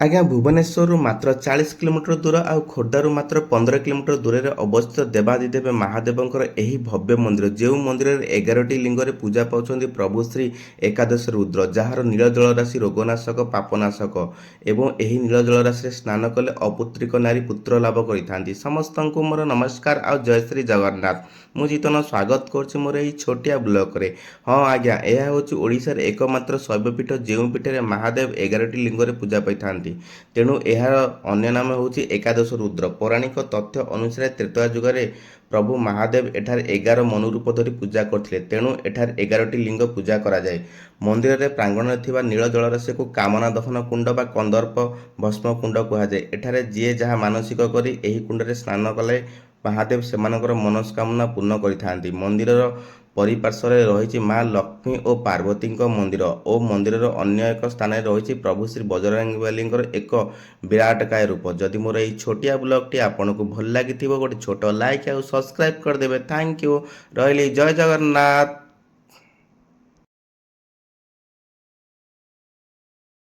ଆଜ୍ଞା ଭୁବନେଶ୍ୱରରୁ ମାତ୍ର 40 କିଲୋମିଟର ଦୂର ଆଉ ଖୋର୍ଦ୍ଧାରୁ ମାତ୍ର 15 କିଲୋମିଟର ଦୂରରେ ଅବସ୍ଥିତ ଦେବାଦିଦେବ ମହାଦେବଙ୍କର ଏହି ଭବ୍ୟ ମନ୍ଦିର, ଯେଉଁ ମନ୍ଦିରରେ 11ଟି ଲିଙ୍ଗରେ ପୂଜା ପାଉଛନ୍ତି ପ୍ରଭୁ ଶ୍ରୀ ଏକାଦଶ ରୁଦ୍ର, ଯାହାର ନୀଳ ଜଳରାଶି ରୋଗନାଶକ ପାପନାଶକ ଏବଂ ଏହି ନୀଳ ଜଳରାଶିରେ ସ୍ନାନ କଲେ ଅପୁତ୍ରିକ ନାରୀ ପୁତ୍ର ଲାଭ କରିଥାନ୍ତି। ସମସ୍ତଙ୍କୁ ମୋର ନମସ୍କାର ଆଉ ଜୟ ଶ୍ରୀ ଜଗନ୍ନାଥ। ମୁଁ ଜିତନ ସ୍ୱାଗତ କରୁଛି ମୋର ଏହି ଛୋଟିଆ ବ୍ଲକରେ। ହଁ ଆଜ୍ଞା, ଏହା ହେଉଛି ଓଡ଼ିଶାର ଏକମାତ୍ର ଶୈବପୀଠ ଯେଉଁ ପୀଠରେ ମହାଦେବ 11ଟି ଲିଙ୍ଗରେ ପୂଜା ପାଇଥାନ୍ତି। ତେଣୁ ଏହାର ଅନ୍ୟ ନାମ ହେଉଛି ଏକାଦଶ ରୁଦ୍ର। ପୌରାଣିକ ତଥ୍ୟ ଅନୁସାରେ ତ୍ରେତୟା ଯୁଗରେ ପ୍ରଭୁ ମହାଦେବ ଏଠାରେ 11 ମନୁ ରୂପ ଧରି ପୂଜା କରିଥିଲେ। ତେଣୁ ଏଠାରେ 11ଟି ଲିଙ୍ଗ ପୂଜା କରାଯାଏ। ମନ୍ଦିରରେ ପ୍ରାଙ୍ଗଣରେ ଥିବା ନୀଳ ଜଳରାଶିକୁ କାମନା ଦହନ କୁଣ୍ଡ ବା କନ୍ଦର୍ପ ଭସ୍ମ କୁଣ୍ଡ କୁହାଯାଏ। ଏଠାରେ ଯିଏ ଯାହା ମାନସିକ କରି ଏହି କୁଣ୍ଡରେ ସ୍ନାନ କଲେ ମହାଦେବ ସେମାନଙ୍କର ମନସ୍କାମନା ପୂର୍ଣ୍ଣ କରିଥାନ୍ତି। ମନ୍ଦିରର ପରିପାର୍ଶ୍ୱରେ ରହିଛି ମା ଲକ୍ଷ୍ମୀ ଓ ପାର୍ବତୀଙ୍କ ମନ୍ଦିର ଓ ମନ୍ଦିରର ଅନ୍ୟ ଏକ ସ୍ଥାନରେ ରହିଛି ପ୍ରଭୁ ଶ୍ରୀ ବଜରଙ୍ଗବାଲୀଙ୍କର ଏକ ବିରାଟକାୟ ରୂପ। ଯଦି ମୋର ଏହି ଛୋଟିଆ ବ୍ଲଗଟି ଆପଣଙ୍କୁ ଭଲ ଲାଗିଥିବ ଗୋଟେ ଛୋଟ ଲାଇକ୍ ଆଉ ସବସ୍କ୍ରାଇବ୍ କରିଦେବେ। Thank you. ରହିଲି, ଜୟ ଜଗନ୍ନାଥ।